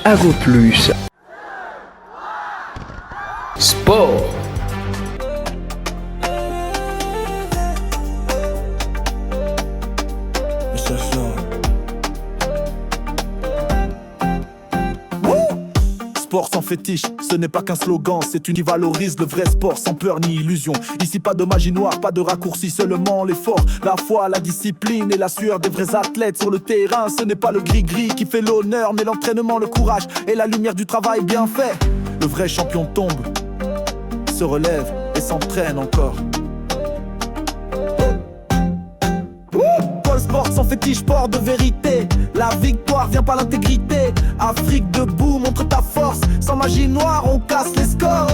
à vos plus. Sport. Sport sans fétiche, ce n'est pas qu'un slogan, c'est une qui valorise le vrai sport sans peur ni illusion. Ici pas de magie noire, pas de raccourci, seulement l'effort, la foi, la discipline et la sueur des vrais athlètes sur le terrain. Ce n'est pas le gris-gris qui fait l'honneur, mais l'entraînement, le courage et la lumière du travail bien fait. Le vrai champion tombe, se relève et s'entraîne encore. Pôle sport sans fétiche, sport de vérité. La victoire vient par l'intégrité. Afrique debout, montre ta force. Sans magie noire, on casse les scores.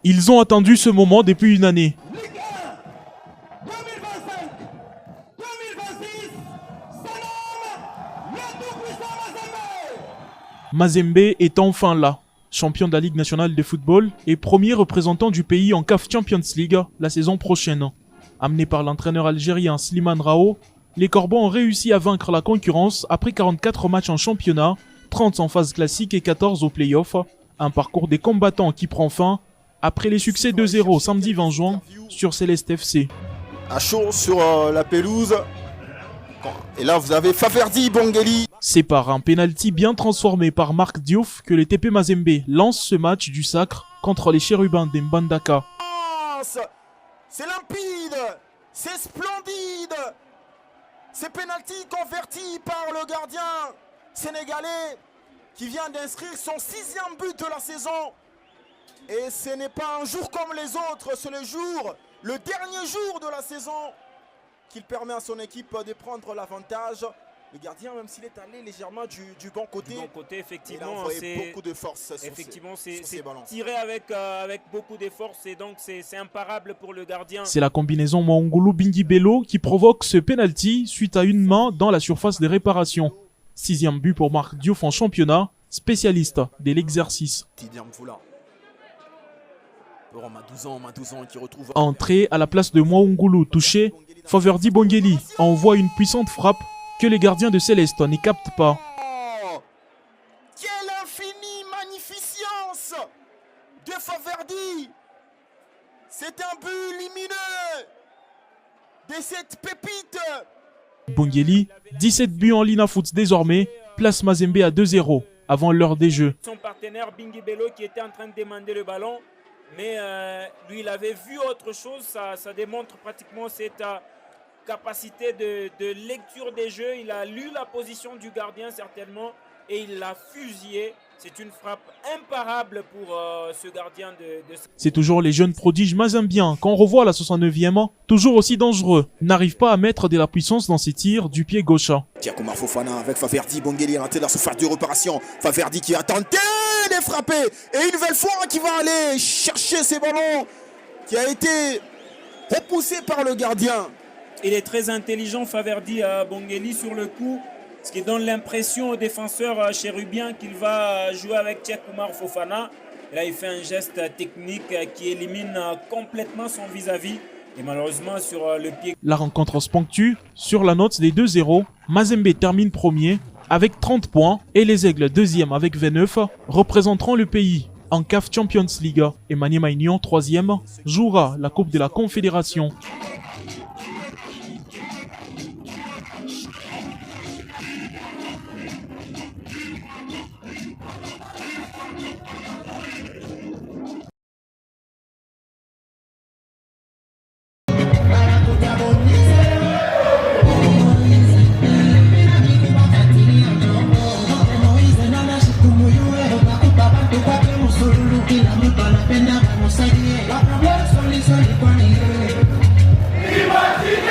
Ils ont attendu ce moment depuis une année. Ligue 1 2025 2026, c'est l'homme, le tout-puissant Mazembe. Mazembe est enfin là, champion de la Ligue nationale de football et premier représentant du pays en CAF Champions League la saison prochaine. Amené par l'entraîneur algérien Slimane Rao, les Corbans ont réussi à vaincre la concurrence après 44 matchs en championnat, 30 en phase classique et 14 au play-off. Un parcours des combattants qui prend fin après les succès 2-0 samedi 20 juin sur Céleste FC. À chaud sur la pelouse. Et là, vous avez Faverdi Bongeli. C'est par un penalty bien transformé par Marc Diouf que les TP Mazembe lancent ce match du sacre contre les chérubins d'Mbandaka. C'est limpide, c'est splendide. C'est penalty converti par le gardien sénégalais qui vient d'inscrire son 6e but de la saison. Et ce n'est pas un jour comme les autres, c'est le dernier jour de la saison qu'il permet à son équipe de prendre l'avantage. Le gardien, même s'il est allé légèrement du bon côté, effectivement, il a envoyé beaucoup de force. Effectivement, c'est tiré avec beaucoup de force et donc c'est imparable pour le gardien. C'est la combinaison Mwaungulu Bingibelo qui provoque ce penalty suite à une main dans la surface des réparations. 6e but pour Marc Diouf en championnat, spécialiste de l'exercice. Qui retrouve... Entrée à la place de Mwaungulu touché, Faverdi Bongeli envoie une puissante frappe que les gardiens de Céleste n'y captent pas. Oh, quelle infinie magnificence de Faverdi. C'est un but lumineux de cette pépite. Bongeli, 17 buts en Lina Foot désormais, place Mazembe à 2-0 avant l'heure des jeux. Son partenaire Bingibelo qui était en train de demander le ballon, mais lui il avait vu autre chose, ça démontre pratiquement cette capacité de lecture des jeux. Il a lu la position du gardien certainement et il l'a fusillé. C'est une frappe imparable pour ce gardien de... C'est toujours les jeunes prodiges mazembiens qu'on revoit à la 69e, toujours aussi dangereux, n'arrivent pas à mettre de la puissance dans ses tirs du pied gauche. Giacomo Fofana avec Faverdi, Bongeli rentré dans sa phase de réparation. Faverdi qui a tenté de frapper et une nouvelle fois qui va aller chercher ses ballons qui a été repoussé par le gardien. Il est très intelligent Faverdi à Bongeli sur le coup, ce qui donne l'impression au défenseur chérubien qu'il va jouer avec Giacomo Fofana. Et là, il fait un geste technique qui élimine complètement son vis-à-vis. Et malheureusement, sur le pied. La rencontre se ponctue sur la note des 2-0. Mazembe termine premier avec 30 points et les Aigles deuxième avec 29 représenteront le pays en CAF Champions League. Et Maniema Union, troisième, jouera la Coupe de la Confédération. Imaginez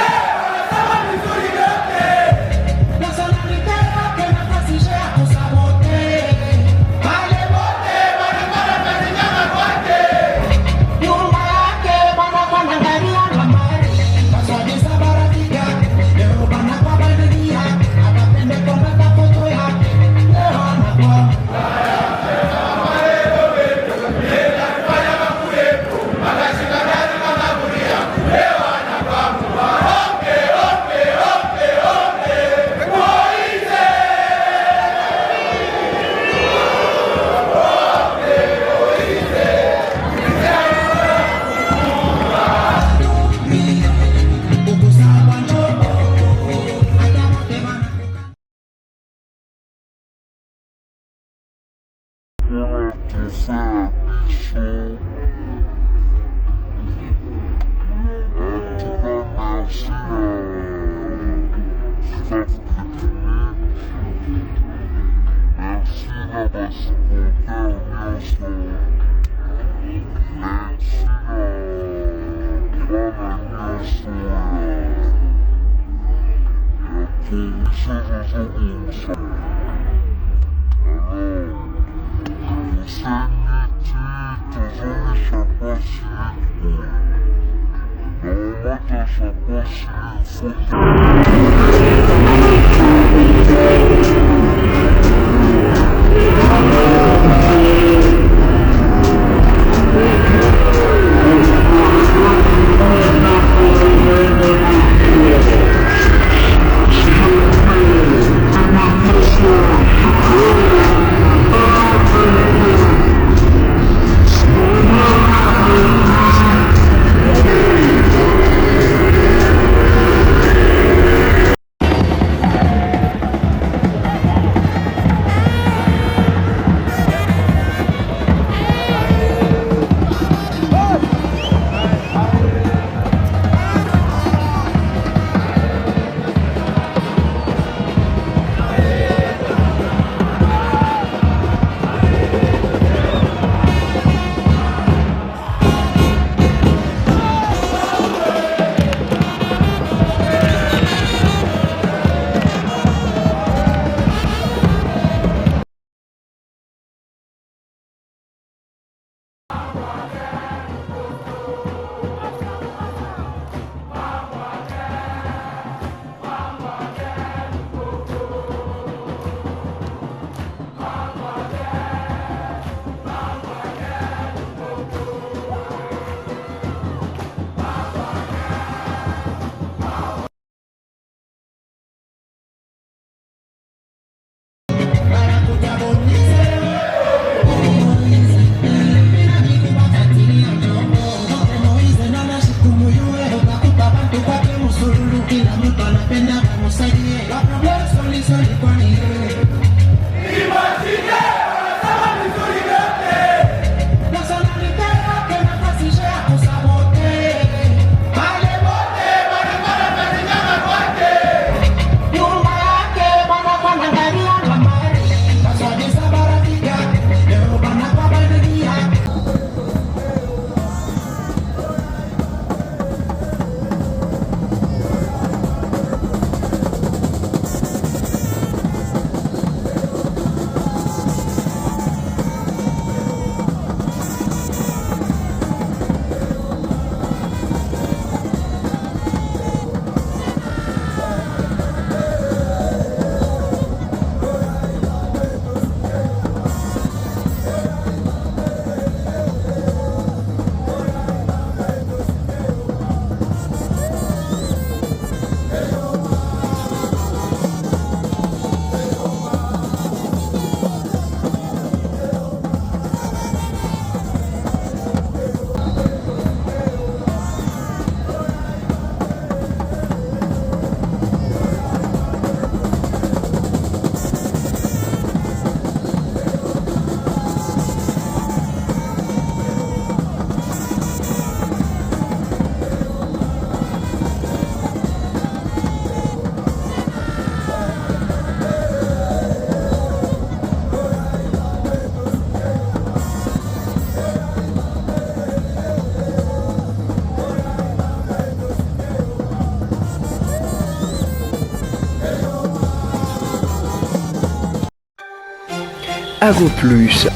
Avo Plus.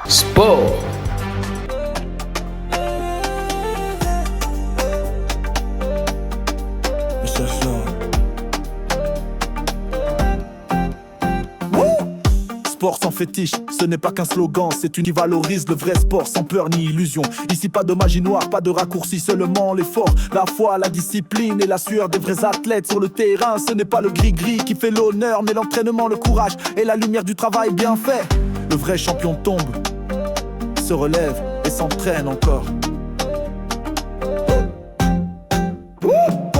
Sport. Sport sans fétiche, ce n'est pas qu'un slogan, c'est une qui valorise le vrai sport sans peur ni illusion. Ici pas de magie noire, pas de raccourci, seulement l'effort, la foi, la discipline et la sueur des vrais athlètes sur le terrain. Ce n'est pas le gris-gris qui fait l'honneur, mais l'entraînement, le courage et la lumière du travail bien fait. Le vrai champion tombe, se relève et s'entraîne encore.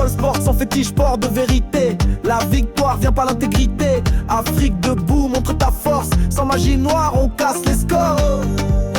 Sport sans fétiche, sport de vérité. La victoire vient par l'intégrité. Afrique debout, montre ta force. Sans magie noire, on casse les scores.